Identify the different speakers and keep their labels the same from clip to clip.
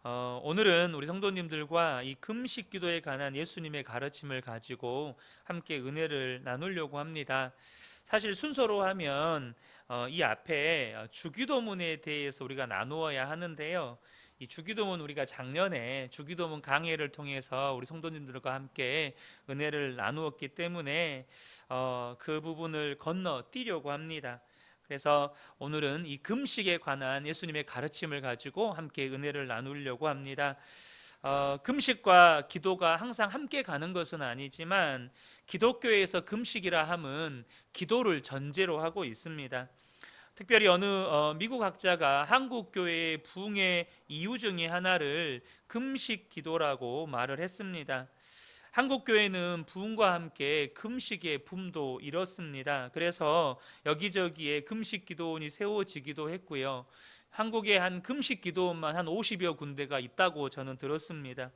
Speaker 1: 오늘은 우리 성도님들과 이 금식 기도에 관한 예수님의 가르침을 가지고 함께 은혜를 나누려고 합니다. 사실 순서로 하면 이 앞에 주기도문에 대해서 우리가 나누어야 하는데요. 이 주기도문 우리가 작년에 주기도문 강해를 통해서 우리 성도님들과 함께 은혜를 나누었기 때문에 그 부분을 건너뛰려고 합니다. 그래서 오늘은 이 금식에 관한 예수님의 가르침을 가지고 함께 은혜를 나누려고 합니다. 금식과 기도가 항상 함께 가는 것은 아니지만 기독교에서 금식이라 함은 기도를 전제로 하고 있습니다. 특별히 어느 미국 학자가 한국 교회의 부흥의 이유 중에 하나를 금식 기도라고 말을 했습니다. 한국 교회는 부흥과 함께 금식의 붐도 일었습니다. 그래서 여기저기에 금식 기도원이 세워지기도 했고요. 한국에 한 금식 기도원만 한 50여 군데가 있다고 저는 들었습니다.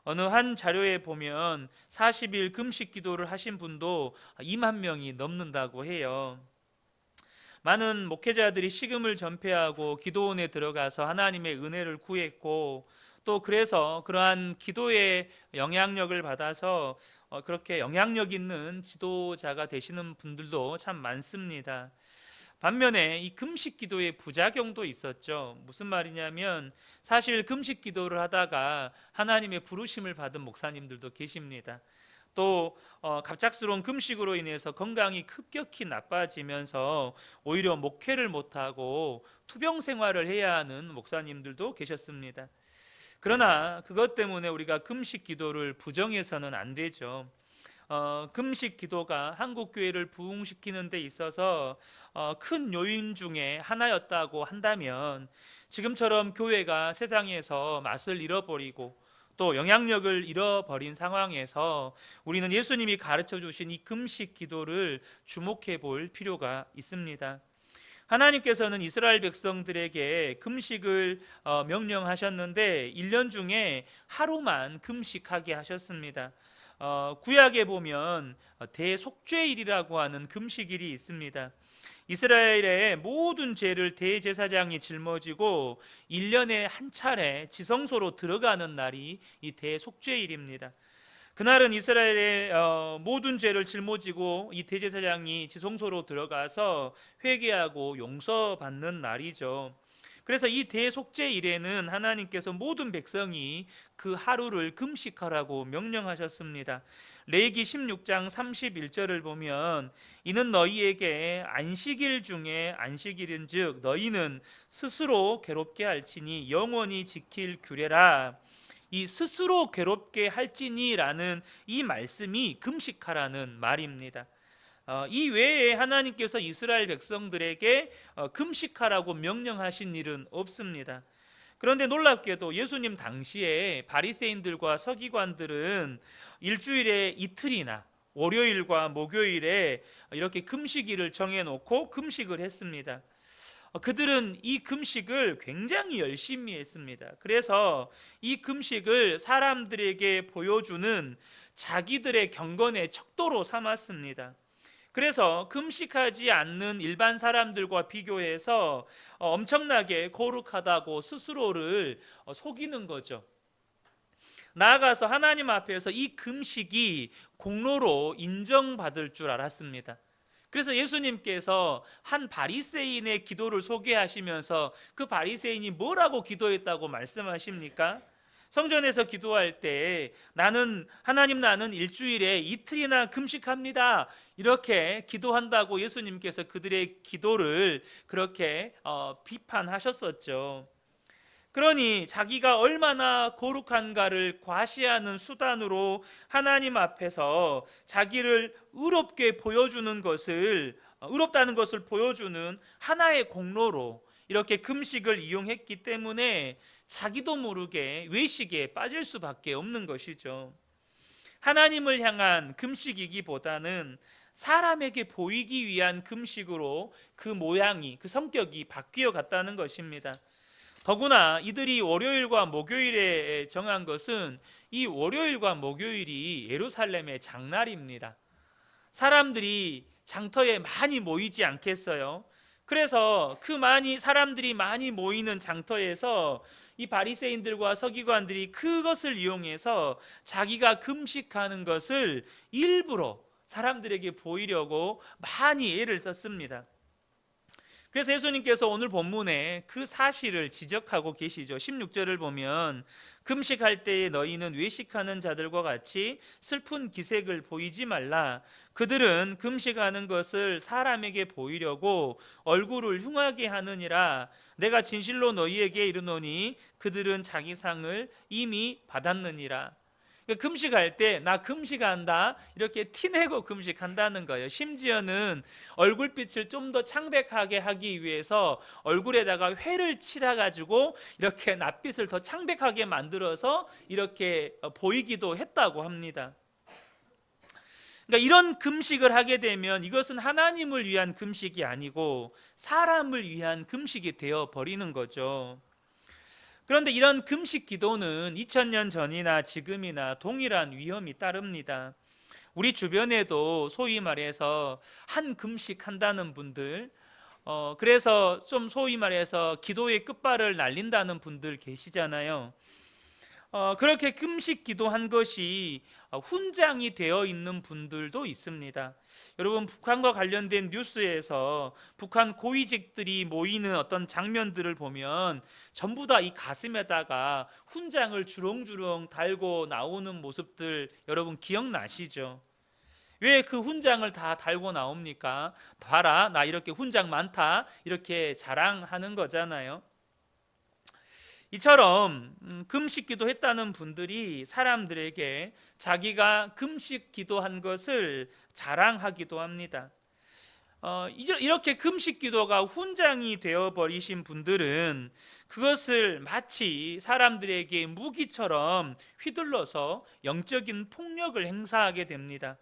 Speaker 1: 어느 한 자료에 보면 40일 금식 기도를 하신 분도 2만 명이 넘는다고 해요. 많은 목회자들이 식음을 전폐하고 기도원에 들어가서 하나님의 은혜를 구했고, 또 그래서 그러한 기도의 영향력을 받아서 그렇게 영향력 있는 지도자가 되시는 분들도 참 많습니다. 반면에 이 금식 기도의 부작용도 있었죠. 무슨 말이냐면 사실 금식 기도를 하다가 하나님의 부르심을 받은 목사님들도 계십니다. 또 갑작스러운 금식으로 인해서 건강이 급격히 나빠지면서 오히려 목회를 못하고 투병 생활을 해야 하는 목사님들도 계셨습니다. 그러나 그것 때문에 우리가 금식 기도를 부정해서는 안 되죠. 금식 기도가 한국 교회를 부흥시키는 데 있어서 큰 요인 중에 하나였다고 한다면, 지금처럼 교회가 세상에서 맛을 잃어버리고 또 영향력을 잃어버린 상황에서 우리는 예수님이 가르쳐 주신 이 금식 기도를 주목해 볼 필요가 있습니다. 하나님께서는 이스라엘 백성들에게 금식을 명령하셨는데 1년 중에 하루만 금식하게 하셨습니다. 구약에 보면 대속죄일이라고 하는 금식일이 있습니다. 이스라엘의 모든 죄를 대제사장이 짊어지고 1년에 한 차례 지성소로 들어가는 날이 이 대속죄일입니다. 그날은 이스라엘의 모든 죄를 짊어지고 이 대제사장이 지성소로 들어가서 회개하고 용서받는 날이죠. 그래서 이 대속죄일에는 하나님께서 모든 백성이 그 하루를 금식하라고 명령하셨습니다. 레위기 16장 31절을 보면 이는 너희에게 안식일 중에 안식일인즉 너희는 스스로 괴롭게 할지니 영원히 지킬 규례라. 이 스스로 괴롭게 할지니라는 이 말씀이 금식하라는 말입니다. 이 외에 하나님께서 이스라엘 백성들에게 금식하라고 명령하신 일은 없습니다. 그런데 놀랍게도 예수님 당시에 바리새인들과 서기관들은 일주일에 이틀이나 월요일과 목요일에 이렇게 금식일을 정해놓고 금식을 했습니다. 그들은 이 금식을 굉장히 열심히 했습니다. 그래서 이 금식을 사람들에게 보여주는 자기들의 경건의 척도로 삼았습니다. 그래서 금식하지 않는 일반 사람들과 비교해서 엄청나게 거룩하다고 스스로를 속이는 거죠. 나아가서 하나님 앞에서 이 금식이 공로로 인정받을 줄 알았습니다. 그래서 예수님께서 한 바리새인의 기도를 소개하시면서 그 바리새인이 뭐라고 기도했다고 말씀하십니까? 성전에서 기도할 때 나는 일주일에 이틀이나 금식합니다, 이렇게 기도한다고 예수님께서 그들의 기도를 그렇게 비판하셨었죠. 그러니 자기가 얼마나 거룩한가를 과시하는 수단으로 하나님 앞에서 자기를 의롭다는 것을 보여주는 하나의 공로로 이렇게 금식을 이용했기 때문에 자기도 모르게 외식에 빠질 수밖에 없는 것이죠. 하나님을 향한 금식이기보다는 사람에게 보이기 위한 금식으로 그 모양이, 그 성격이 바뀌어 갔다는 것입니다. 더구나 이들이 월요일과 목요일에 정한 것은 이 월요일과 목요일이 예루살렘의 장날입니다. 사람들이 장터에 많이 모이지 않겠어요? 그래서 사람들이 많이 모이는 장터에서 이 바리새인들과 서기관들이 그것을 이용해서 자기가 금식하는 것을 일부러 사람들에게 보이려고 많이 애를 썼습니다. 그래서 예수님께서 오늘 본문에 그 사실을 지적하고 계시죠. 16절을 보면 금식할 때에 너희는 외식하는 자들과 같이 슬픈 기색을 보이지 말라. 그들은 금식하는 것을 사람에게 보이려고 얼굴을 흉하게 하느니라. 내가 진실로 너희에게 이르노니 그들은 자기 상을 이미 받았느니라. 그러니까 금식할 때 나 금식한다 이렇게 티내고 금식한다는 거예요. 심지어는 얼굴빛을 좀 더 창백하게 하기 위해서 얼굴에다가 회를 칠해가지고 이렇게 낯빛을 더 창백하게 만들어서 이렇게 보이기도 했다고 합니다. 그러니까 이런 금식을 하게 되면 이것은 하나님을 위한 금식이 아니고 사람을 위한 금식이 되어 버리는 거죠. 그런데 이런 금식 기도는 2000년 전이나 지금이나 동일한 위험이 따릅니다. 우리 주변에도 소위 말해서 한 금식 한다는 분들, 그래서 좀 소위 말해서 기도의 끝발을 날린다는 분들 계시잖아요. 그렇게 금식 기도한 것이 훈장이 되어 있는 분들도 있습니다. 여러분, 북한과 관련된 뉴스에서 북한 고위직들이 모이는 어떤 장면들을 보면 전부 다 이 가슴에다가 훈장을 주렁주렁 달고 나오는 모습들 여러분 기억나시죠? 왜 그 훈장을 다 달고 나옵니까? 봐라, 나 이렇게 훈장 많다 이렇게 자랑하는 거잖아요. 이처럼 금식 기도했다는 분들이 사람들에게 자기가 금식 기도한 것을 자랑하기도 합니다. 이렇게 금식 기도가 훈장이 되어버리신 분들은 그것을 마치 사람들에게 무기처럼 휘둘러서 영적인 폭력을 행사하게 됩니다.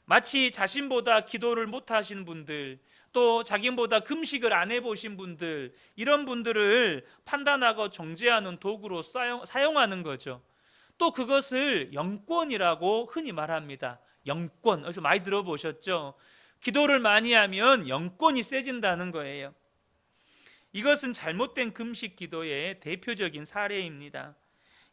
Speaker 1: 마치 자신보다 기도를 못하신 분들, 또 자기보다 금식을 안 해보신 분들, 이런 분들을 판단하고 정죄하는 도구로 사용하는 거죠. 또 그것을 영권이라고 흔히 말합니다. 영권, 그래서 많이 들어보셨죠? 기도를 많이 하면 영권이 세진다는 거예요. 이것은 잘못된 금식 기도의 대표적인 사례입니다.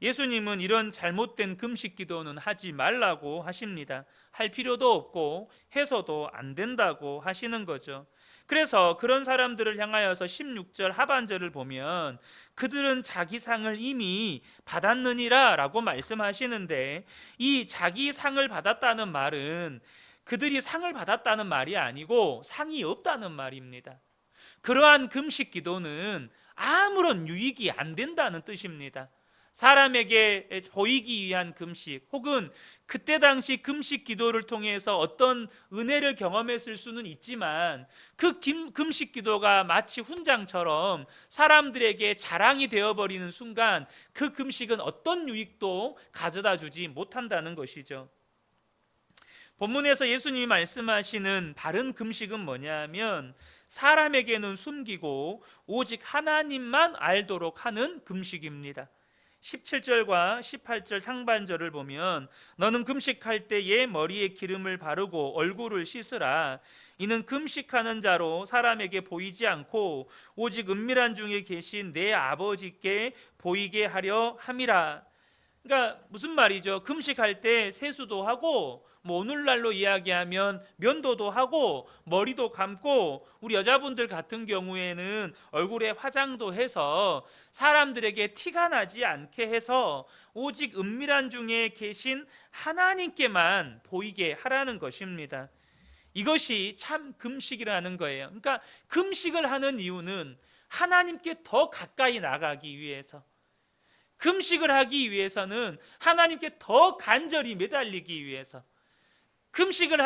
Speaker 1: 예수님은 이런 잘못된 금식 기도는 하지 말라고 하십니다. 할 필요도 없고 해서도 안 된다고 하시는 거죠. 그래서 그런 사람들을 향하여서 16절 하반절을 보면 그들은 자기 상을 이미 받았느니라 라고 말씀하시는데, 이 자기 상을 받았다는 말은 그들이 상을 받았다는 말이 아니고 상이 없다는 말입니다. 그러한 금식 기도는 아무런 유익이 안 된다는 뜻입니다. 사람에게 보이기 위한 금식, 혹은 그때 당시 금식 기도를 통해서 어떤 은혜를 경험했을 수는 있지만 그 금식 기도가 마치 훈장처럼 사람들에게 자랑이 되어버리는 순간 그 금식은 어떤 유익도 가져다 주지 못한다는 것이죠. 본문에서 예수님이 말씀하시는 바른 금식은 뭐냐면 사람에게는 숨기고 오직 하나님만 알도록 하는 금식입니다. 17절과 18절 상반절을 보면 너는 금식할 때에 머리에 기름을 바르고 얼굴을 씻으라. 이는 금식하는 자로 사람에게 보이지 않고 오직 은밀한 중에 계신 내 아버지께 보이게 하려 함이라. 그러니까 무슨 말이죠? 금식할 때 세수도 하고 오늘날로 이야기하면 면도도 하고 머리도 감고, 우리 여자분들 같은 경우에는 얼굴에 화장도 해서 사람들에게 티가 나지 않게 해서 오직 은밀한 중에 계신 하나님께만 보이게 하라는 것입니다. 이것이 참 금식이라는 거예요. 그러니까 금식을 하는 이유는 하나님께 더 가까이 나가기 위해서, 금식을 하기 위해서는 하나님께 더 간절히 매달리기 위해서, 금식을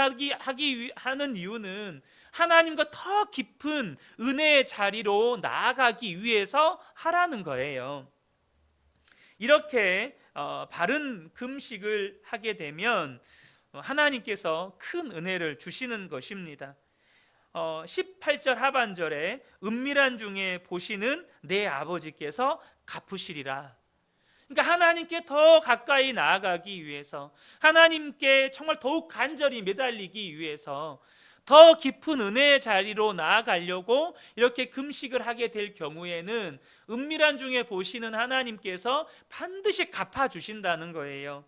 Speaker 1: 하는 이유는 하나님과 더 깊은 은혜의 자리로 나아가기 위해서 하라는 거예요. 이렇게 바른 금식을 하게 되면 하나님께서 큰 은혜를 주시는 것입니다. 18절 하반절에 은밀한 중에 보시는 내 아버지께서 갚으시리라. 그러니까 하나님께 더 가까이 나아가기 위해서, 하나님께 정말 더욱 간절히 매달리기 위해서, 더 깊은 은혜의 자리로 나아가려고 이렇게 금식을 하게 될 경우에는 은밀한 중에 보시는 하나님께서 반드시 갚아주신다는 거예요.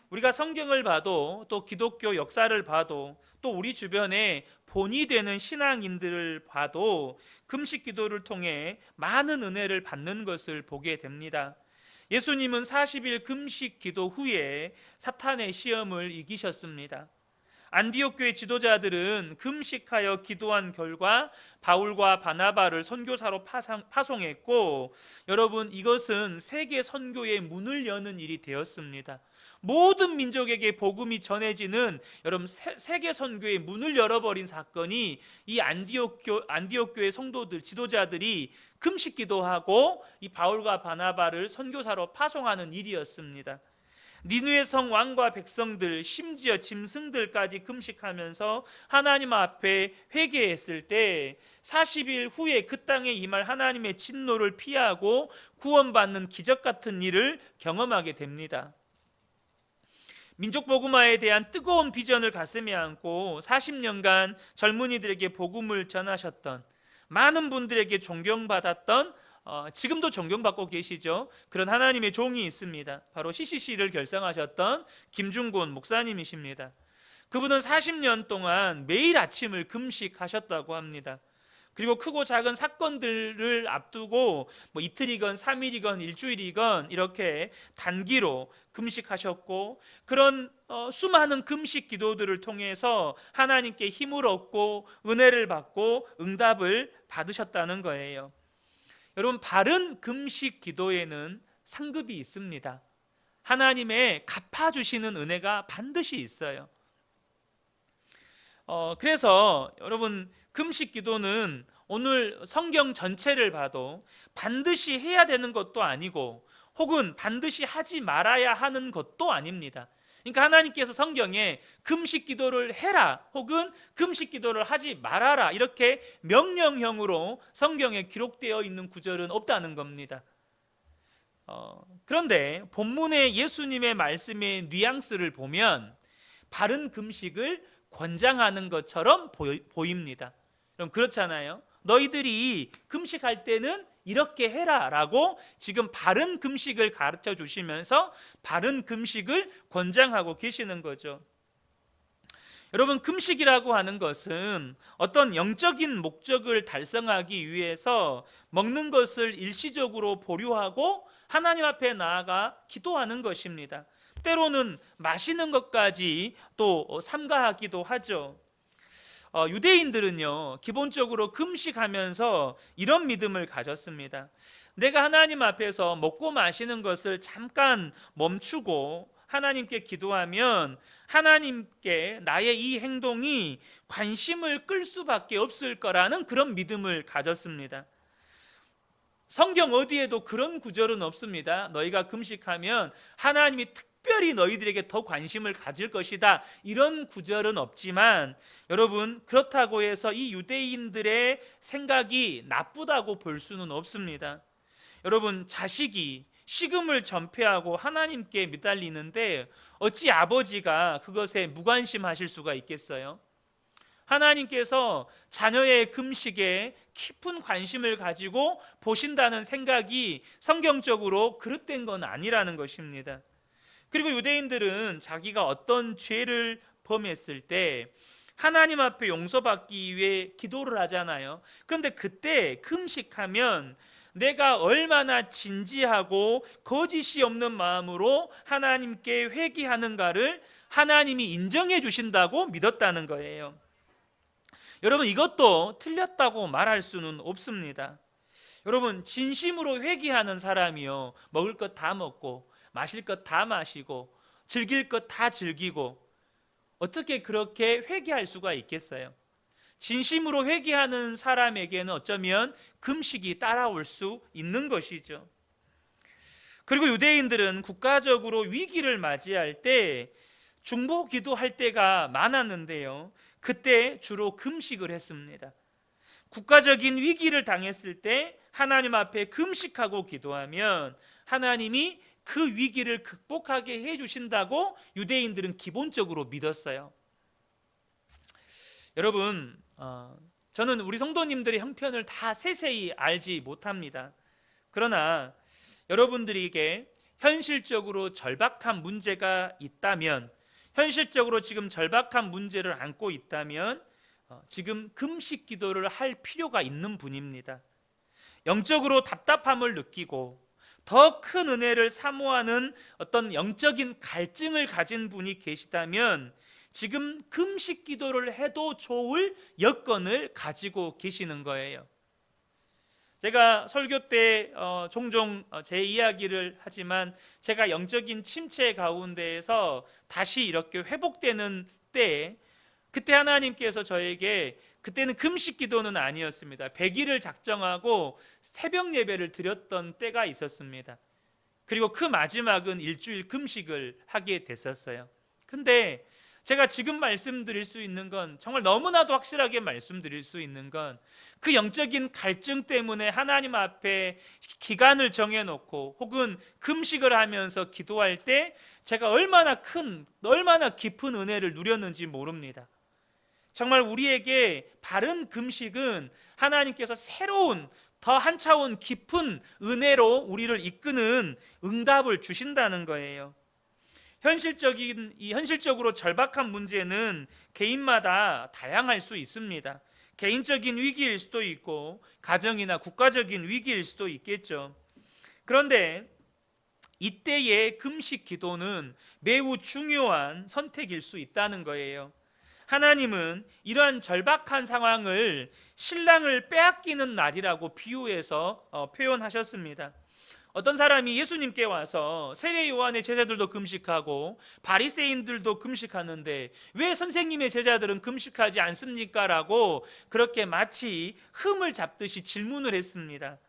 Speaker 1: 우리가 성경을 봐도 또 기독교 역사를 봐도 또 우리 주변에 본이 되는 신앙인들을 봐도 금식 기도를 통해 많은 은혜를 받는 것을 보게 됩니다. 예수님은 40일 금식 기도 후에 사탄의 시험을 이기셨습니다. 안디옥 교회 지도자들은 금식하여 기도한 결과 바울과 바나바를 선교사로 파송했고, 여러분, 이것은 세계 선교의 문을 여는 일이 되었습니다. 모든 민족에게 복음이 전해지는 여러분 세계 선교의 문을 열어버린 사건이 이 안디옥 교회 성도들 지도자들이 금식 기도하고 이 바울과 바나바를 선교사로 파송하는 일이었습니다. 니느웨 성 왕과 백성들 심지어 짐승들까지 금식하면서 하나님 앞에 회개했을 때 40일 후에 그 땅에 임할 하나님의 진노를 피하고 구원받는 기적 같은 일을 경험하게 됩니다. 민족 복음화에 대한 뜨거운 비전을 가슴에 안고 40년간 젊은이들에게 복음을 전하셨던, 많은 분들에게 존경받았던, 지금도 존경받고 계시죠. 그런 하나님의 종이 있습니다. 바로 CCC를 결성하셨던 김중곤 목사님이십니다. 그분은 40년 동안 매일 아침을 금식하셨다고 합니다. 그리고 크고 작은 사건들을 앞두고 이틀이건 3일이건 일주일이건 이렇게 단기로 금식하셨고, 그런 수많은 금식 기도들을 통해서 하나님께 힘을 얻고 은혜를 받고 응답을 받으셨다는 거예요. 여러분, 바른 금식 기도에는 상급이 있습니다. 하나님의 갚아주시는 은혜가 반드시 있어요. 그래서 여러분, 금식 기도는 오늘 성경 전체를 봐도 반드시 해야 되는 것도 아니고 혹은 반드시 하지 말아야 하는 것도 아닙니다. 그러니까 하나님께서 성경에 금식 기도를 해라 혹은 금식 기도를 하지 말아라 이렇게 명령형으로 성경에 기록되어 있는 구절은 없다는 겁니다. 그런데 본문의 예수님의 말씀의 뉘앙스를 보면 바른 금식을 권장하는 것처럼 보입니다. 그럼 그렇잖아요. 너희들이 금식할 때는 이렇게 해라 라고 지금 바른 금식을 가르쳐 주시면서 바른 금식을 권장하고 계시는 거죠. 여러분, 금식이라고 하는 것은 어떤 영적인 목적을 달성하기 위해서 먹는 것을 일시적으로 보류하고 하나님 앞에 나아가 기도하는 것입니다. 때로는 마시는 것까지 또 삼가하기도 하죠. 유대인들은요, 기본적으로 금식하면서 이런 믿음을 가졌습니다. 내가 하나님 앞에서 먹고 마시는 것을 잠깐 멈추고 하나님께 기도하면 하나님께 나의 이 행동이 관심을 끌 수밖에 없을 거라는 그런 믿음을 가졌습니다. 성경 어디에도 그런 구절은 없습니다. 너희가 금식하면 하나님이 특별히 너희들에게 더 관심을 가질 것이다, 이런 구절은 없지만 여러분, 그렇다고 해서 이 유대인들의 생각이 나쁘다고 볼 수는 없습니다. 여러분, 자식이 식음을 전폐하고 하나님께 매달리는데 어찌 아버지가 그것에 무관심하실 수가 있겠어요? 하나님께서 자녀의 금식에 깊은 관심을 가지고 보신다는 생각이 성경적으로 그릇된 건 아니라는 것입니다. 그리고 유대인들은 자기가 어떤 죄를 범했을 때 하나님 앞에 용서받기 위해 기도를 하잖아요. 그런데 그때 금식하면 내가 얼마나 진지하고 거짓이 없는 마음으로 하나님께 회개하는가를 하나님이 인정해 주신다고 믿었다는 거예요. 여러분, 이것도 틀렸다고 말할 수는 없습니다. 여러분, 진심으로 회개하는 사람이요, 먹을 것 다 먹고 마실 것 다 마시고 즐길 것 다 즐기고 어떻게 그렇게 회개할 수가 있겠어요? 진심으로 회개하는 사람에게는 어쩌면 금식이 따라올 수 있는 것이죠. 그리고 유대인들은 국가적으로 위기를 맞이할 때 중보 기도할 때가 많았는데요, 그때 주로 금식을 했습니다. 국가적인 위기를 당했을 때 하나님 앞에 금식하고 기도하면 하나님이 그 위기를 극복하게 해주신다고 유대인들은 기본적으로 믿었어요. 여러분, 저는 우리 성도님들의 형편을 다 세세히 알지 못합니다. 그러나 여러분들에게 현실적으로 절박한 문제가 있다면, 현실적으로 지금 절박한 문제를 안고 있다면 지금 금식 기도를 할 필요가 있는 분입니다. 영적으로 답답함을 느끼고 더 큰 은혜를 사모하는 어떤 영적인 갈증을 가진 분이 계시다면 지금 금식 기도를 해도 좋을 여건을 가지고 계시는 거예요. 제가 설교 때 종종 제 이야기를 하지만 제가 영적인 침체 가운데에서 다시 이렇게 회복되는 때에 그때 하나님께서 저에게, 그때는 금식 기도는 아니었습니다. 100일을 작정하고 새벽 예배를 드렸던 때가 있었습니다. 그리고 그 마지막은 일주일 금식을 하게 됐었어요. 근데 제가 지금 말씀드릴 수 있는 건, 정말 너무나도 확실하게 말씀드릴 수 있는 건, 그 영적인 갈증 때문에 하나님 앞에 기간을 정해놓고 혹은 금식을 하면서 기도할 때 제가 얼마나 깊은 은혜를 누렸는지 모릅니다. 정말 우리에게 바른 금식은 하나님께서 새로운 더 한 차원 깊은 은혜로 우리를 이끄는 응답을 주신다는 거예요. 현실적으로 절박한 문제는 개인마다 다양할 수 있습니다. 개인적인 위기일 수도 있고 가정이나 국가적인 위기일 수도 있겠죠. 그런데 이때의 금식 기도는 매우 중요한 선택일 수 있다는 거예요. 하나님은 이러한 절박한 상황을 신랑을 빼앗기는 날이라고 비유해서 표현하셨습니다. 어떤 사람이 예수님께 와서 세례 요한의 제자들도 금식하고 바리새인들도 금식하는데 왜 선생님의 제자들은 금식하지 않습니까? 라고 그렇게 마치 흠을 잡듯이 질문을 했습니다.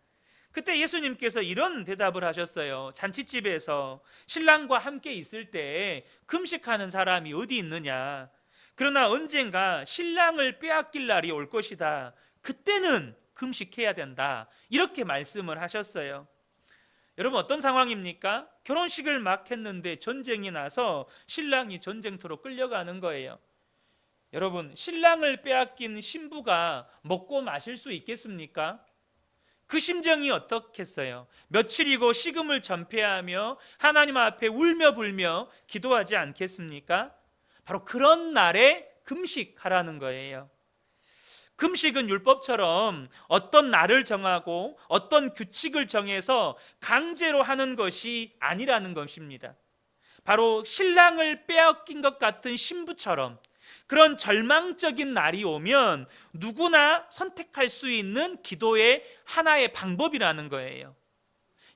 Speaker 1: 그때 예수님께서 이런 대답을 하셨어요. 잔치집에서 신랑과 함께 있을 때 금식하는 사람이 어디 있느냐? 그러나 언젠가 신랑을 빼앗길 날이 올 것이다. 그때는 금식해야 된다. 이렇게 말씀을 하셨어요. 여러분, 어떤 상황입니까? 결혼식을 막 했는데 전쟁이 나서 신랑이 전쟁터로 끌려가는 거예요. 여러분, 신랑을 빼앗긴 신부가 먹고 마실 수 있겠습니까? 그 심정이 어떻겠어요? 며칠이고 식음을 전폐하며 하나님 앞에 울며 불며 기도하지 않겠습니까? 바로 그런 날에 금식하라는 거예요. 금식은 율법처럼 어떤 날을 정하고 어떤 규칙을 정해서 강제로 하는 것이 아니라는 것입니다. 바로 신랑을 빼앗긴 것 같은 신부처럼 그런 절망적인 날이 오면 누구나 선택할 수 있는 기도의 하나의 방법이라는 거예요.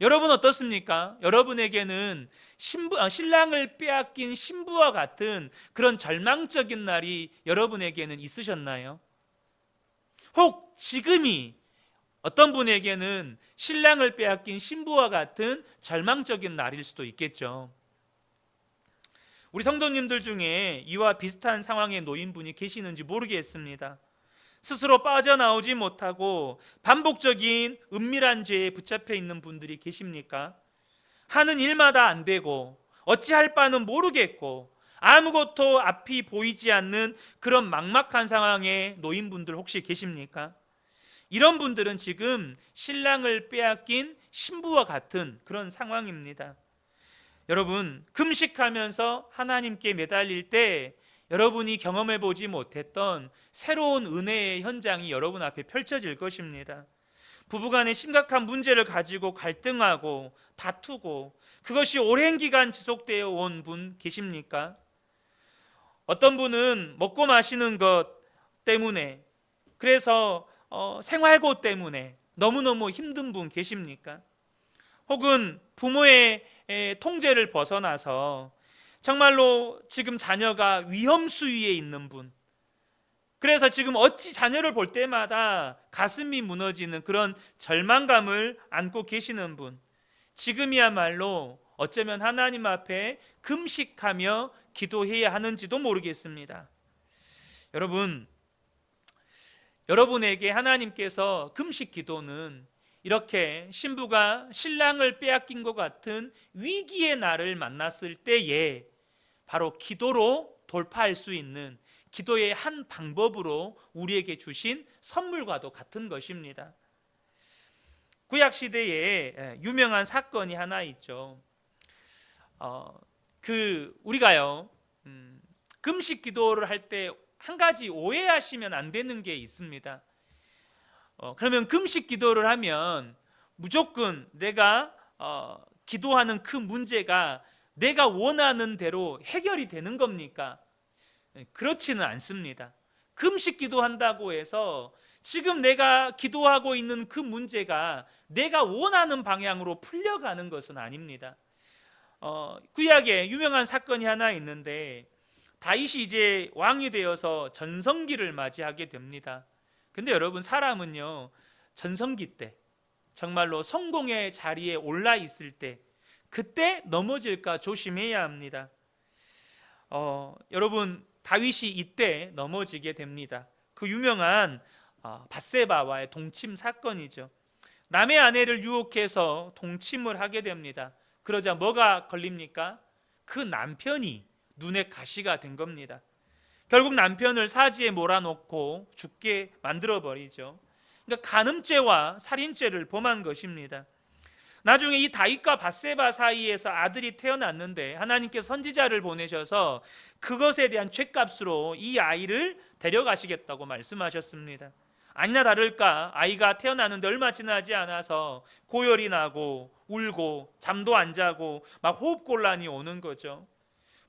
Speaker 1: 여러분 어떻습니까? 여러분에게는 신랑을 빼앗긴 신부와 같은 그런 절망적인 날이 여러분에게는 있으셨나요? 혹 지금이 어떤 분에게는 신랑을 빼앗긴 신부와 같은 절망적인 날일 수도 있겠죠. 우리 성도님들 중에 이와 비슷한 상황에 놓인 분이 계시는지 모르겠습니다. 스스로 빠져나오지 못하고 반복적인 은밀한 죄에 붙잡혀 있는 분들이 계십니까? 하는 일마다 안 되고 어찌할 바는 모르겠고 아무것도 앞이 보이지 않는 그런 막막한 상황에 놓인 분들 혹시 계십니까? 이런 분들은 지금 신랑을 빼앗긴 신부와 같은 그런 상황입니다. 여러분, 금식하면서 하나님께 매달릴 때 여러분이 경험해 보지 못했던 새로운 은혜의 현장이 여러분 앞에 펼쳐질 것입니다. 부부간의 심각한 문제를 가지고 갈등하고 다투고 그것이 오랜 기간 지속되어 온 분 계십니까? 어떤 분은 먹고 마시는 것 때문에, 그래서 생활고 때문에 너무너무 힘든 분 계십니까? 혹은 부모의 통제를 벗어나서 정말로 지금 자녀가 위험 수위에 있는 분, 그래서 지금 어찌 자녀를 볼 때마다 가슴이 무너지는 그런 절망감을 안고 계시는 분, 지금이야말로 어쩌면 하나님 앞에 금식하며 기도해야 하는지도 모르겠습니다. 여러분에게 하나님께서 금식 기도는 이렇게 신부가 신랑을 빼앗긴 것 같은 위기의 날을 만났을 때에 바로 기도로 돌파할 수 있는, 기도의 한 방법으로 우리에게 주신 선물과도 같은 것입니다. 구약 시대에 유명한 사건이 하나 있죠. 우리가요 금식 기도를 할 때 한 가지 오해하시면 안 되는 게 있습니다. 그러면 금식 기도를 하면 무조건 내가 기도하는 그 문제가 내가 원하는 대로 해결이 되는 겁니까? 그렇지는 않습니다. 금식 기도한다고 해서 지금 내가 기도하고 있는 그 문제가 내가 원하는 방향으로 풀려가는 것은 아닙니다. 구약에 유명한 사건이 하나 있는데 다윗이 이제 왕이 되어서 전성기를 맞이하게 됩니다. 근데 여러분, 사람은요 전성기 때 정말로 성공의 자리에 올라 있을 때 그때 넘어질까 조심해야 합니다. 여러분, 다윗이 이때 넘어지게 됩니다. 그 유명한 밧세바와의 동침 사건이죠. 남의 아내를 유혹해서 동침을 하게 됩니다. 그러자 뭐가 걸립니까? 그 남편이 눈에 가시가 된 겁니다. 결국 남편을 사지에 몰아넣고 죽게 만들어 버리죠. 그러니까 간음죄와 살인죄를 범한 것입니다. 나중에 이 다윗과 밧세바 사이에서 아들이 태어났는데 하나님께서 선지자를 보내셔서 그것에 대한 죗값으로 이 아이를 데려가시겠다고 말씀하셨습니다. 아니나 다를까 아이가 태어나는데 얼마 지나지 않아서 고열이 나고 울고 잠도 안 자고 막 호흡곤란이 오는 거죠.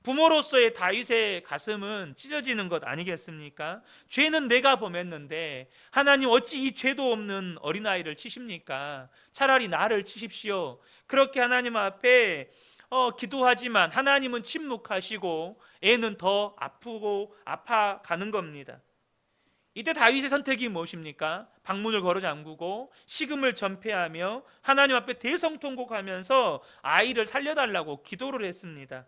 Speaker 1: 부모로서의 다윗의 가슴은 찢어지는 것 아니겠습니까? 죄는 내가 범했는데 하나님 어찌 이 죄도 없는 어린아이를 치십니까? 차라리 나를 치십시오. 그렇게 하나님 앞에 기도하지만 하나님은 침묵하시고 애는 더 아프고 아파가는 겁니다. 이때 다윗의 선택이 무엇입니까? 방문을 걸어 잠그고 식음을 전폐하며 하나님 앞에 대성통곡하면서 아이를 살려달라고 기도를 했습니다.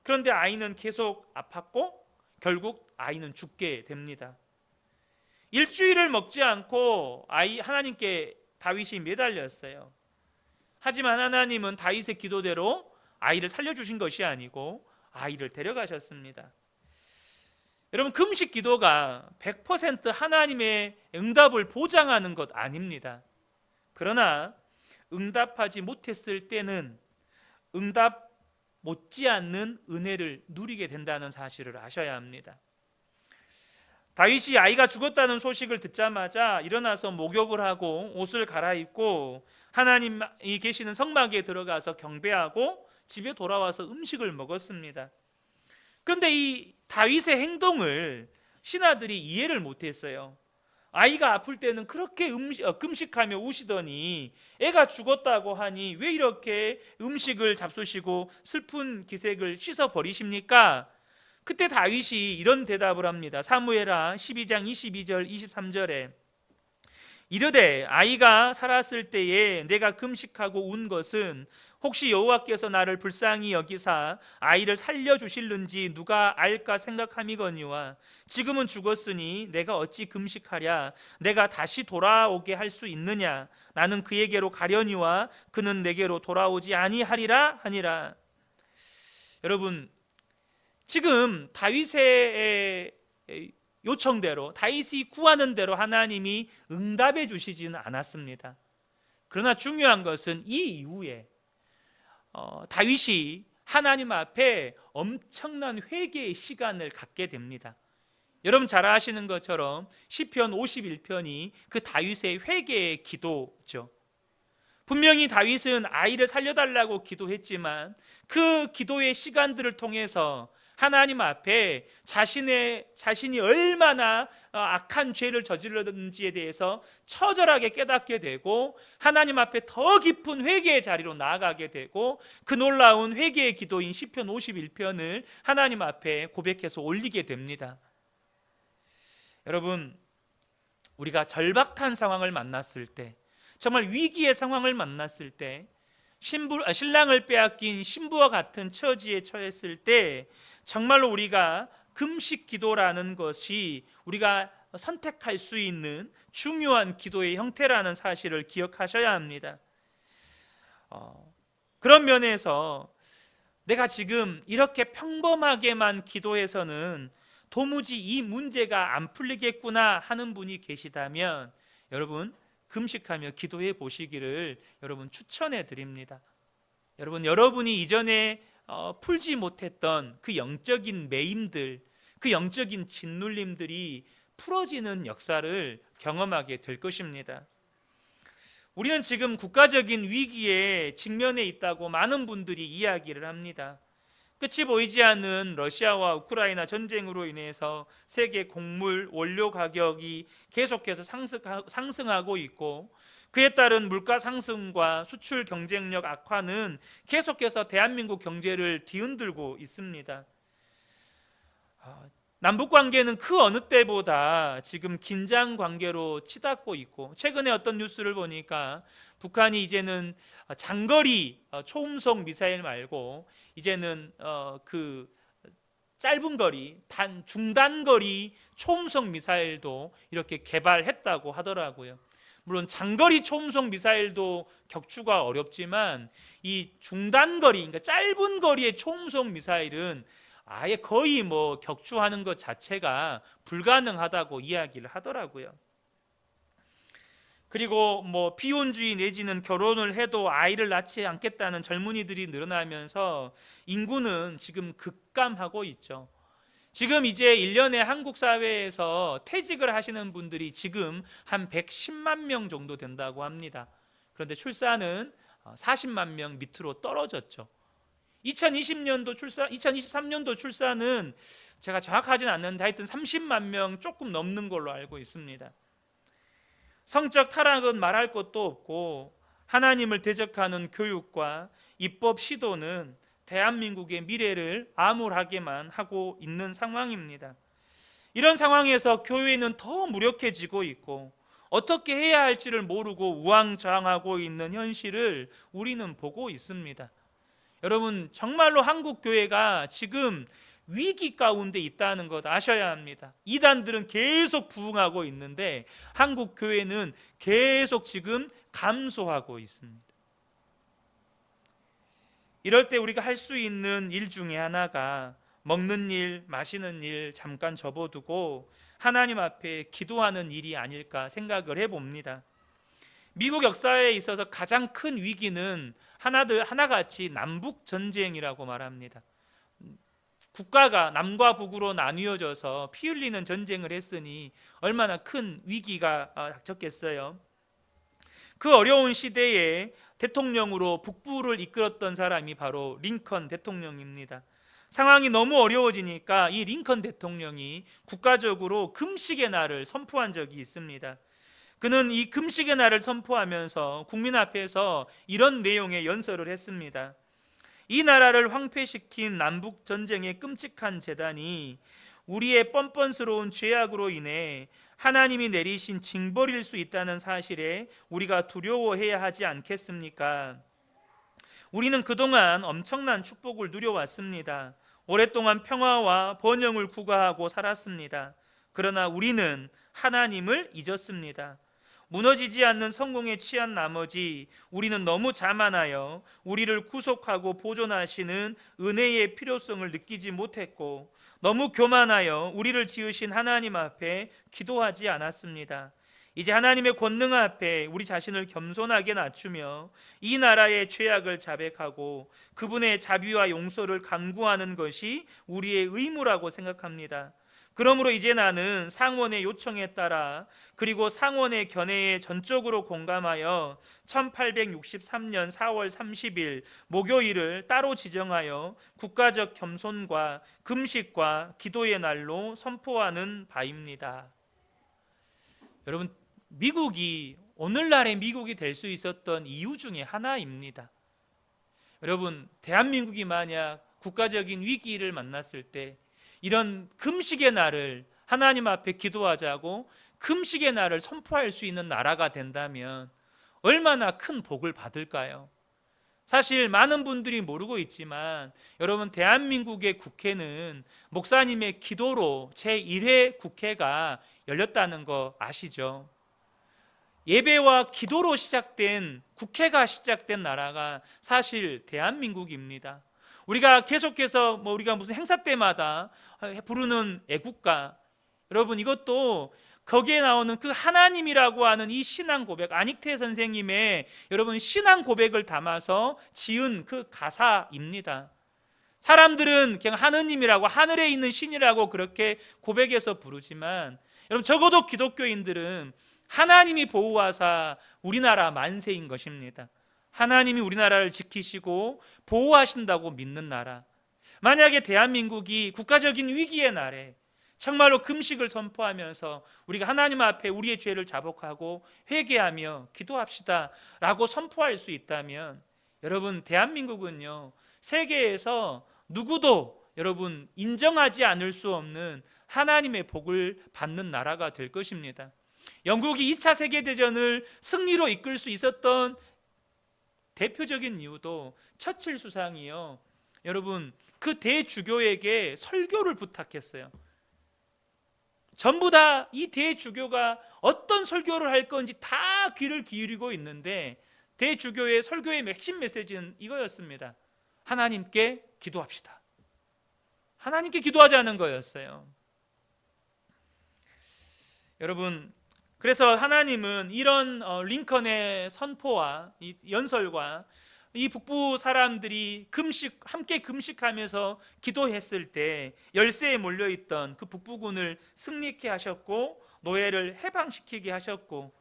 Speaker 1: 그런데 아이는 계속 아팠고 결국 아이는 죽게 됩니다. 일주일을 먹지 않고 하나님께 다윗이 매달렸어요. 하지만 하나님은 다윗의 기도대로 아이를 살려주신 것이 아니고 아이를 데려가셨습니다. 여러분, 금식 기도가 100% 하나님의 응답을 보장하는 것 아닙니다. 그러나 응답하지 못했을 때는 응답 못지않는 은혜를 누리게 된다는 사실을 아셔야 합니다. 다윗이 아이가 죽었다는 소식을 듣자마자 일어나서 목욕을 하고 옷을 갈아입고 하나님이 계시는 성막에 들어가서 경배하고 집에 돌아와서 음식을 먹었습니다. 그런데 이 다윗의 행동을 신하들이 이해를 못했어요. 아이가 아플 때는 그렇게 금식하며 우시더니 애가 죽었다고 하니 왜 이렇게 음식을 잡수시고 슬픈 기색을 씻어버리십니까? 그때 다윗이 이런 대답을 합니다. 사무엘하 12장 22절 23절에 이르되 아이가 살았을 때에 내가 금식하고 운 것은 혹시 여호와께서 나를 불쌍히 여기사 아이를 살려주실는지 누가 알까 생각함이거니와 지금은 죽었으니 내가 어찌 금식하랴 내가 다시 돌아오게 할 수 있느냐 나는 그에게로 가려니와 그는 내게로 돌아오지 아니하리라 하니라. 여러분, 지금 다윗의 요청대로 다윗이 구하는 대로 하나님이 응답해 주시지는 않았습니다. 그러나 중요한 것은 이 이후에 다윗이 하나님 앞에 엄청난 회개의 시간을 갖게 됩니다. 여러분 잘 아시는 것처럼 시편 51편이 그 다윗의 회개의 기도죠. 분명히 다윗은 아이를 살려달라고 기도했지만 그 기도의 시간들을 통해서 하나님 앞에 자신이 얼마나 악한 죄를 저질렀는지에 대해서 처절하게 깨닫게 되고 하나님 앞에 더 깊은 회개의 자리로 나아가게 되고 그 놀라운 회개의 기도인 시편 51편을 하나님 앞에 고백해서 올리게 됩니다. 여러분, 우리가 절박한 상황을 만났을 때, 정말 위기의 상황을 만났을 때, 신랑을 빼앗긴 신부와 같은 처지에 처했을 때 정말로 우리가 금식 기도라는 것이 우리가 선택할 수 있는 중요한 기도의 형태라는 사실을 기억하셔야 합니다. 그런 면에서 내가 지금 이렇게 평범하게만 기도해서는 도무지 이 문제가 안 풀리겠구나 하는 분이 계시다면 여러분 금식하며 기도해 보시기를 여러분 추천해 드립니다. 여러분이 이전에 풀지 못했던 그 영적인 매임들, 그 영적인 짓눌림들이 풀어지는 역사를 경험하게 될 것입니다. 우리는 지금 국가적인 위기에 직면해 있다고 많은 분들이 이야기를 합니다. 끝이 보이지 않는 러시아와 우크라이나 전쟁으로 인해서 세계 곡물 원료 가격이 계속해서 상승하고 있고, 그에 따른 물가 상승과 수출 경쟁력 악화는 계속해서 대한민국 경제를 뒤흔들고 있습니다. 남북 관계는 그 어느 때보다 지금 긴장 관계로 치닫고 있고, 최근에 어떤 뉴스를 보니까 북한이 이제는 장거리 초음속 미사일 말고 이제는 그 짧은 거리 중단거리 초음속 미사일도 이렇게 개발했다고 하더라고요. 물론 장거리 초음속 미사일도 격추가 어렵지만 이 중단거리, 그러니까 짧은 거리의 초음속 미사일은 아예 거의 격추하는 것 자체가 불가능하다고 이야기를 하더라고요. 그리고 비혼주의 내지는 결혼을 해도 아이를 낳지 않겠다는 젊은이들이 늘어나면서 인구는 지금 급감하고 있죠. 지금 이제 1년에 한국 사회에서 퇴직을 하시는 분들이 지금 한 110만 명 정도 된다고 합니다. 그런데 출산은 40만 명 밑으로 떨어졌죠. 2023년도 출산은 제가 정확하지는 않는데 하여튼 30만 명 조금 넘는 걸로 알고 있습니다. 성적 타락은 말할 것도 없고, 하나님을 대적하는 교육과 입법 시도는 대한민국의 미래를 암울하게만 하고 있는 상황입니다. 이런 상황에서 교회는 더 무력해지고 있고, 어떻게 해야 할지를 모르고 우왕좌왕하고 있는 현실을 우리는 보고 있습니다. 여러분, 정말로 한국 교회가 지금 위기 가운데 있다는 것 아셔야 합니다. 이단들은 계속 부흥하고 있는데 한국 교회는 계속 지금 감소하고 있습니다. 이럴 때 우리가 할 수 있는 일 중에 하나가 먹는 일, 마시는 일 잠깐 접어두고 하나님 앞에 기도하는 일이 아닐까 생각을 해봅니다. 미국 역사에 있어서 가장 큰 위기는 하나같이 남북 전쟁이라고 말합니다. 국가가 남과 북으로 나뉘어져서 피 흘리는 전쟁을 했으니 얼마나 큰 위기가 닥쳤겠어요. 그 어려운 시대에 대통령으로 북부를 이끌었던 사람이 바로 링컨 대통령입니다. 상황이 너무 어려워지니까 이 링컨 대통령이 국가적으로 금식의 날을 선포한 적이 있습니다. 그는 이 금식의 날을 선포하면서 국민 앞에서 이런 내용의 연설을 했습니다. 이 나라를 황폐시킨 남북 전쟁의 끔찍한 재단이 우리의 뻔뻔스러운 죄악으로 인해 하나님이 내리신 징벌일 수 있다는 사실에 우리가 두려워해야 하지 않겠습니까? 우리는 그동안 엄청난 축복을 누려왔습니다. 오랫동안 평화와 번영을 구가하고 살았습니다. 그러나 우리는 하나님을 잊었습니다. 무너지지 않는 성공에 취한 나머지 우리는 너무 자만하여 우리를 구속하고 보존하시는 은혜의 필요성을 느끼지 못했고, 너무 교만하여 우리를 지으신 하나님 앞에 기도하지 않았습니다. 이제 하나님의 권능 앞에 우리 자신을 겸손하게 낮추며 이 나라의 죄악을 자백하고 그분의 자비와 용서를 간구하는 것이 우리의 의무라고 생각합니다. 그러므로 이제 나는 상원의 요청에 따라 그리고 상원의 견해에 전적으로 공감하여 1863년 4월 30일 목요일을 따로 지정하여 국가적 겸손과 금식과 기도의 날로 선포하는 바입니다. 여러분, 미국이 오늘날의 미국이 될 수 있었던 이유 중에 하나입니다. 여러분, 대한민국이 만약 국가적인 위기를 만났을 때 이런 금식의 날을 하나님 앞에 기도하자고 금식의 날을 선포할 수 있는 나라가 된다면 얼마나 큰 복을 받을까요? 사실 많은 분들이 모르고 있지만 여러분, 대한민국의 국회는 목사님의 기도로 제1회 국회가 열렸다는 거 아시죠? 예배와 기도로 시작된 국회가 시작된 나라가 사실 대한민국입니다. 우리가 계속해서 우리가 무슨 행사 때마다 부르는 애국가, 여러분 이것도 거기에 나오는 그 하나님이라고 하는 이 신앙 고백, 안익태 선생님의 여러분 신앙 고백을 담아서 지은 그 가사입니다. 사람들은 그냥 하느님이라고, 하늘에 있는 신이라고 그렇게 고백해서 부르지만, 여러분 적어도 기독교인들은 하나님이 보호하사 우리나라 만세인 것입니다. 하나님이 우리나라를 지키시고 보호하신다고 믿는 나라. 만약에 대한민국이 국가적인 위기의 날에 정말로 금식을 선포하면서 우리가 하나님 앞에 우리의 죄를 자복하고 회개하며 기도합시다 라고 선포할 수 있다면, 여러분 대한민국은요 세계에서 누구도 여러분 인정하지 않을 수 없는 하나님의 복을 받는 나라가 될 것입니다. 영국이 2차 세계대전을 승리로 이끌 수 있었던 대표적인 이유도 처칠 수상이요, 여러분 그 대주교에게 설교를 부탁했어요. 전부 다 이 대주교가 어떤 설교를 할 건지 다 귀를 기울이고 있는데, 대주교의 설교의 핵심 메시지는 이거였습니다. 하나님께 기도합시다. 하나님께 기도하자는 거였어요. 여러분, 그래서 하나님은 이런 링컨의 선포와 이 연설과 이 북부 사람들이 함께 금식하면서 기도했을 때 열세에 몰려있던 그 북부군을 승리케 하셨고, 노예를 해방시키게 하셨고,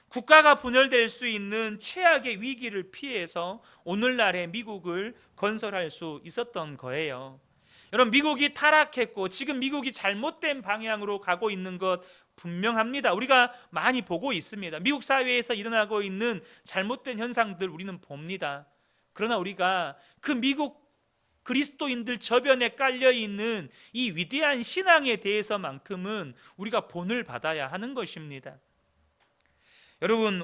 Speaker 1: 국가가 분열될 수 있는 최악의 위기를 피해서 오늘날의 미국을 건설할 수 있었던 거예요. 여러분, 미국이 타락했고 지금 미국이 잘못된 방향으로 가고 있는 것 분명합니다. 우리가 많이 보고 있습니다. 미국 사회에서 일어나고 있는 잘못된 현상들 우리는 봅니다. 그러나 우리가 그 미국 그리스도인들 저변에 깔려있는 이 위대한 신앙에 대해서만큼은 우리가 본을 받아야 하는 것입니다. 여러분,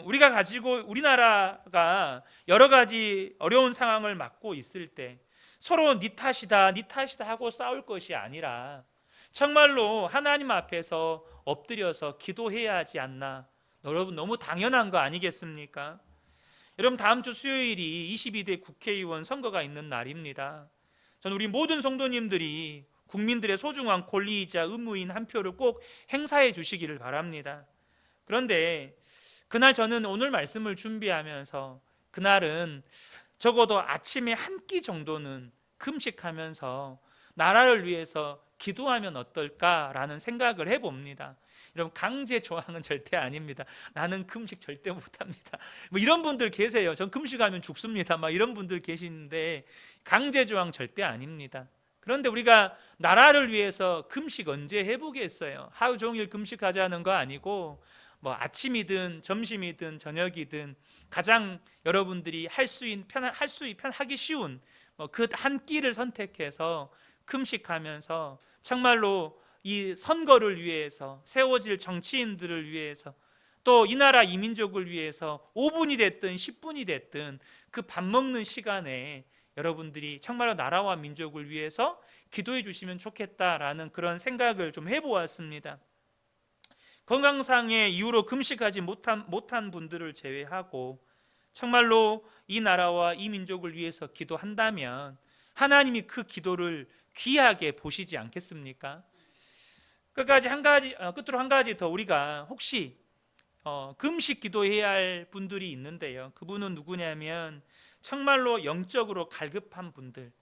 Speaker 1: 우리나라가 여러 가지 어려운 상황을 맞고 있을 때 서로 네 탓이다 하고 싸울 것이 아니라 정말로 하나님 앞에서 엎드려서 기도해야 하지 않나. 여러분, 너무 당연한 거 아니겠습니까? 여러분, 다음 주 수요일이 22대 국회의원 선거가 있는 날입니다. 저는 우리 모든 성도님들이 국민들의 소중한 권리이자 의무인 한 표를 꼭 행사해 주시기를 바랍니다. 그런데 그날 저는 오늘 말씀을 준비하면서 그날은 적어도 아침에 한 끼 정도는 금식하면서 나라를 위해서 기도하면 어떨까라는 생각을 해봅니다. 여러분, 강제 조항은 절대 아닙니다. 나는 금식 절대 못합니다. 이런 분들 계세요. 전 금식하면 죽습니다. 이런 분들 계시는데 강제 조항 절대 아닙니다. 그런데 우리가 나라를 위해서 금식 언제 해보겠어요? 하루 종일 금식하자는 거 아니고 아침이든 점심이든 저녁이든 가장 여러분들이 하기 쉬운 그 한 끼를 선택해서 금식하면서 정말로 이 선거를 위해서, 세워질 정치인들을 위해서, 또 이 나라 이 민족을 위해서 5분이 됐든 10분이 됐든 그 밥 먹는 시간에 여러분들이 정말로 나라와 민족을 위해서 기도해 주시면 좋겠다라는 그런 생각을 좀 해보았습니다. 건강상의 이유로 금식하지 못한 분들을 제외하고 정말로 이 나라와 이 민족을 위해서 기도한다면 하나님이 그 기도를 귀하게 보시지 않겠습니까? 끝으로 한 가지 더, 우리가 혹시 금식 기도해야 할 분들이 있는데요. 그분은 누구냐면 정말로 영적으로 갈급한 분들,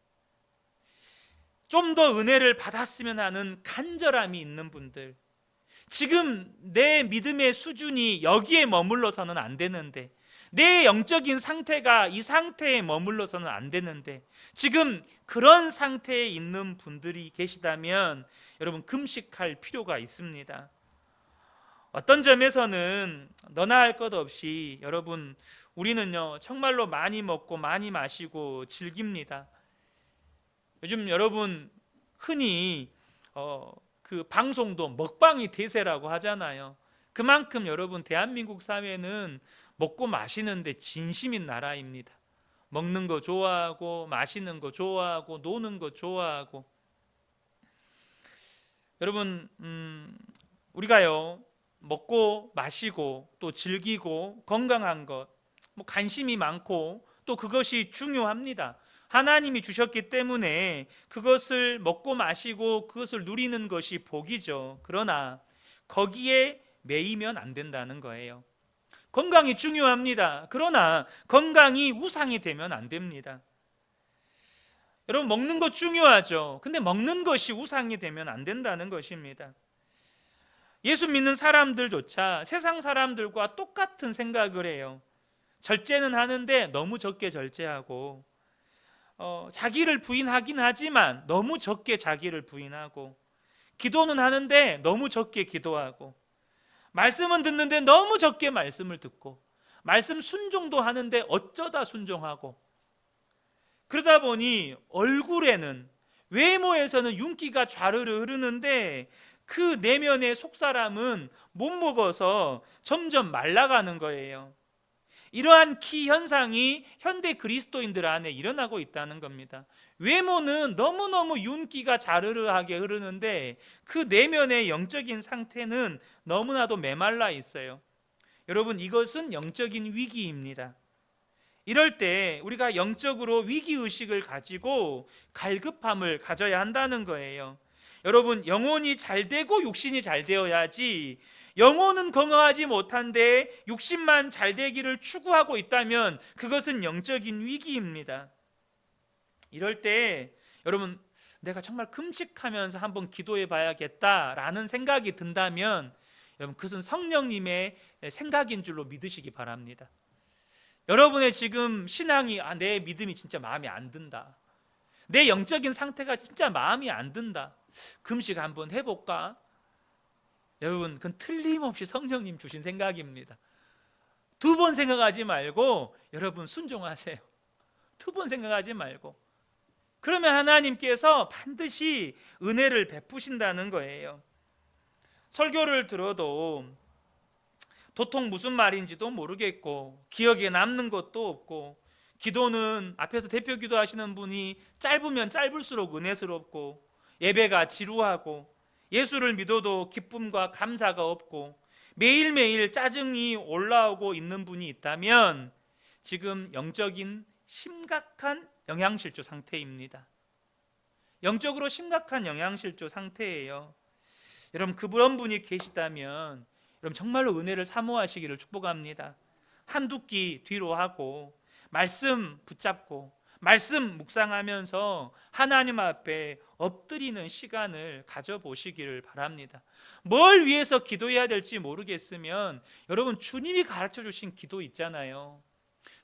Speaker 1: 좀 더 은혜를 받았으면 하는 간절함이 있는 분들, 지금 내 믿음의 수준이 여기에 머물러서는 안 되는데, 내 영적인 상태가 이 상태에 머물러서는 안 되는데 지금 그런 상태에 있는 분들이 계시다면 여러분, 금식할 필요가 있습니다. 어떤 점에서는 너나 할 것 없이 여러분, 우리는요 정말로 많이 먹고 많이 마시고 즐깁니다. 요즘 여러분 흔히 그 방송도 먹방이 대세라고 하잖아요. 그만큼 여러분 대한민국 사회는 먹고 마시는데 진심인 나라입니다. 먹는 거 좋아하고 마시는 거 좋아하고 노는 거 좋아하고. 여러분, 우리가요 먹고 마시고 또 즐기고 건강한 것, 관심이 많고 또 그것이 중요합니다. 하나님이 주셨기 때문에 그것을 먹고 마시고 그것을 누리는 것이 복이죠. 그러나 거기에 매이면 안 된다는 거예요. 건강이 중요합니다. 그러나 건강이 우상이 되면 안 됩니다. 여러분, 먹는 것 중요하죠. 근데 먹는 것이 우상이 되면 안 된다는 것입니다. 예수 믿는 사람들조차 세상 사람들과 똑같은 생각을 해요. 절제는 하는데 너무 적게 절제하고, 자기를 부인하긴 하지만 너무 적게 자기를 부인하고, 기도는 하는데 너무 적게 기도하고, 말씀은 듣는데 너무 적게 말씀을 듣고, 말씀 순종도 하는데 어쩌다 순종하고, 그러다 보니 얼굴에는, 외모에서는 윤기가 좌르르 흐르는데 그 내면의 속사람은 못 먹어서 점점 말라가는 거예요. 이러한 키 현상이 현대 그리스도인들 안에 일어나고 있다는 겁니다. 외모는 너무너무 윤기가 자르르하게 흐르는데 그 내면의 영적인 상태는 너무나도 메말라 있어요. 여러분, 이것은 영적인 위기입니다. 이럴 때 우리가 영적으로 위기의식을 가지고 갈급함을 가져야 한다는 거예요. 여러분, 영혼이 잘 되고 육신이 잘 되어야지, 영혼은 건강하지 못한데 육신만 잘 되기를 추구하고 있다면 그것은 영적인 위기입니다. 이럴 때 여러분, 내가 정말 금식하면서 한번 기도해 봐야겠다라는 생각이 든다면 여러분, 그것은 성령님의 생각인 줄로 믿으시기 바랍니다. 여러분의 지금 신앙이, 내 믿음이 진짜 마음에 안 든다, 내 영적인 상태가 진짜 마음이 안 든다, 금식 한번 해볼까? 여러분, 그건 틀림없이 성령님 주신 생각입니다. 두 번 생각하지 말고 여러분 순종하세요. 두 번 생각하지 말고. 그러면 하나님께서 반드시 은혜를 베푸신다는 거예요. 설교를 들어도 도통 무슨 말인지도 모르겠고 기억에 남는 것도 없고, 기도는 앞에서 대표 기도하시는 분이 짧으면 짧을수록 은혜스럽고, 예배가 지루하고, 예수를 믿어도 기쁨과 감사가 없고, 매일매일 짜증이 올라오고 있는 분이 있다면 지금 영적인 심각한 영양실조 상태입니다. 영적으로 심각한 영양실조 상태예요. 여러분, 그런 분이 계시다면 여러분 정말로 은혜를 사모하시기를 축복합니다. 한두 끼 뒤로 하고 말씀 붙잡고 말씀 묵상하면서 하나님 앞에 엎드리는 시간을 가져보시기를 바랍니다. 뭘 위해서 기도해야 될지 모르겠으면 여러분, 주님이 가르쳐 주신 기도 있잖아요.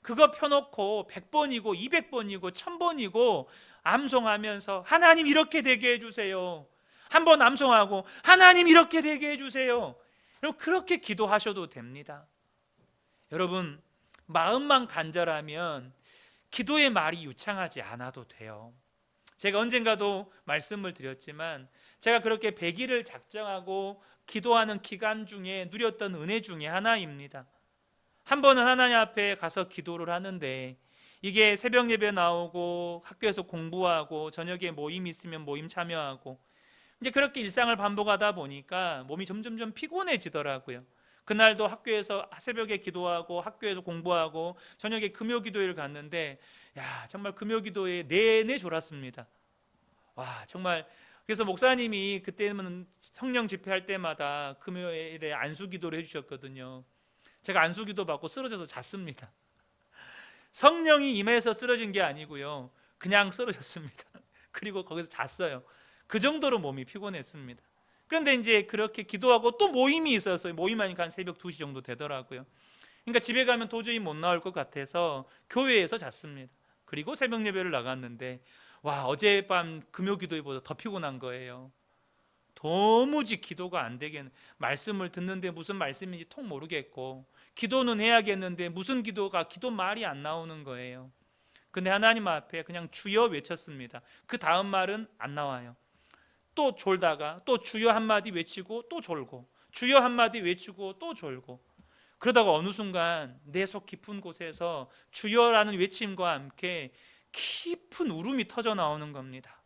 Speaker 1: 그거 펴놓고 100번이고 200번이고 1000번이고 암송하면서 하나님 이렇게 되게 해주세요. 한번 암송하고 하나님 이렇게 되게 해주세요. 여러분, 그렇게 기도하셔도 됩니다. 여러분, 마음만 간절하면 기도의 말이 유창하지 않아도 돼요. 제가 언젠가도 말씀을 드렸지만 제가 그렇게 100일을 작정하고 기도하는 기간 중에 누렸던 은혜 중에 하나입니다. 한 번은 하나님 앞에 가서 기도를 하는데, 이게 새벽 예배 나오고 학교에서 공부하고 저녁에 모임 있으면 모임 참여하고, 이제 그렇게 일상을 반복하다 보니까 몸이 점점점 피곤해지더라고요. 그날도 학교에서 새벽에 기도하고 학교에서 공부하고 저녁에 금요 기도회를 갔는데, 정말 금요 기도회 내내 졸았습니다. 정말. 그래서 목사님이 그때는 성령 집회할 때마다 금요일에 안수 기도를 해주셨거든요. 제가 안수 기도 받고 쓰러져서 잤습니다. 성령이 임해서 쓰러진 게 아니고요, 그냥 쓰러졌습니다. 그리고 거기서 잤어요. 그 정도로 몸이 피곤했습니다. 그런데 이제 그렇게 기도하고 또 모임이 있어서, 모임하니까 한 새벽 2시 정도 되더라고요. 그러니까 집에 가면 도저히 못 나올 것 같아서 교회에서 잤습니다. 그리고 새벽 예배를 나갔는데 어젯밤 금요 기도회보다 더 피곤한 거예요. 도무지 기도가 안 되겠는, 말씀을 듣는데 무슨 말씀인지 통 모르겠고, 기도는 해야겠는데 무슨 기도가 기도 말이 안 나오는 거예요. 근데 하나님 앞에 그냥 주여 외쳤습니다. 그 다음 말은 안 나와요. 또 졸다가 또 주여 한마디 외치고 또 졸고, 주여 한마디 외치고 또 졸고, 그러다가 어느 순간 내 속 깊은 곳에서 주여라는 외침과 함께 깊은 울음이 터져 나오는 겁니다.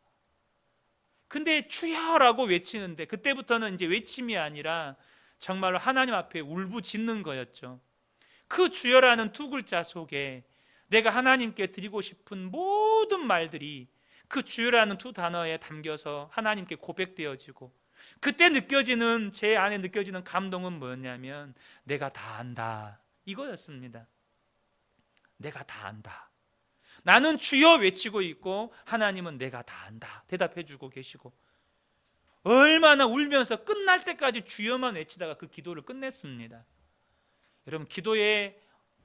Speaker 1: 근데 주여라고 외치는데 그때부터는 이제 외침이 아니라 정말로 하나님 앞에 울부짖는 거였죠. 그 주여라는 두 글자 속에 내가 하나님께 드리고 싶은 모든 말들이 그 주여라는 두 단어에 담겨서 하나님께 고백되어지고, 그때 느껴지는, 제 안에 느껴지는 감동은 뭐였냐면 내가 다 안다, 이거였습니다. 내가 다 안다. 나는 주여 외치고 있고 하나님은 내가 다 안다 대답해 주고 계시고, 얼마나 울면서 끝날 때까지 주여만 외치다가 그 기도를 끝냈습니다. 여러분, 기도에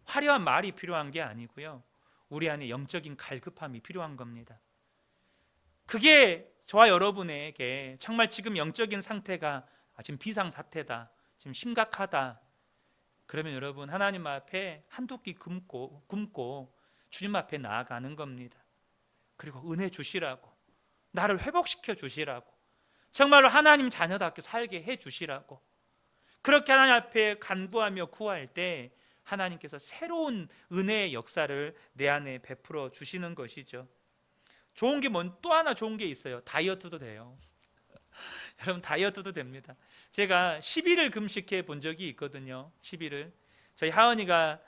Speaker 1: 화려한 말이 필요한 게 아니고요, 우리 안에 영적인 갈급함이 필요한 겁니다. 그게 저와 여러분에게 정말 지금 영적인 상태가 지금 비상사태다, 지금 심각하다, 그러면 여러분 하나님 앞에 한두 끼 굶고 주님 앞에 나아가는 겁니다. 그리고 은혜 주시라고, 나를 회복시켜 주시라고, 정말로 하나님 자녀답게 살게 해 주시라고, 그렇게 하나님 앞에 간구하며 구할 때 하나님께서 새로운 은혜의 역사를 내 안에 베풀어 주시는 것이죠. 좋은 게 또 하나 좋은 게 있어요. 다이어트도 돼요. 여러분, 다이어트도 됩니다. 제가 10일을 금식해 본 적이 있거든요. 10일을. 저희 하은이가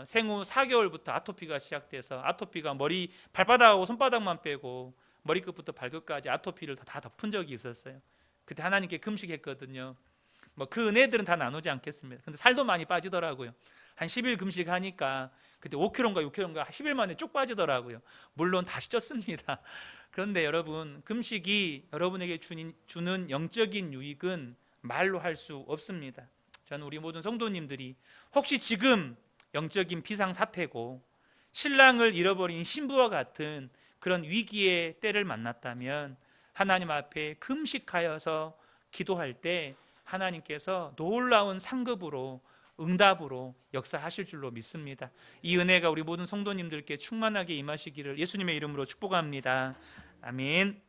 Speaker 1: 생후 4개월부터 아토피가 시작돼서, 아토피가 머리 발바닥하고 손바닥만 빼고 머리끝부터 발끝까지 아토피를 다 덮은 적이 있었어요. 그때 하나님께 금식했거든요. 뭐 그 은혜들은 다 나누지 않겠습니다. 근데 살도 많이 빠지더라고요. 한 10일 금식하니까 그때 5kg인가 6kg인가 10일 만에 쭉 빠지더라고요. 물론 다시 쪘습니다. 그런데 여러분, 금식이 여러분에게 주는 영적인 유익은 말로 할 수 없습니다. 저는 우리 모든 성도님들이 혹시 지금 영적인 비상사태고 신랑을 잃어버린 신부와 같은 그런 위기의 때를 만났다면 하나님 앞에 금식하여서 기도할 때 하나님께서 놀라운 상급으로, 응답으로 역사하실 줄로 믿습니다. 이 은혜가 우리 모든 성도님들께 충만하게 임하시기를 예수님의 이름으로 축복합니다. 아멘.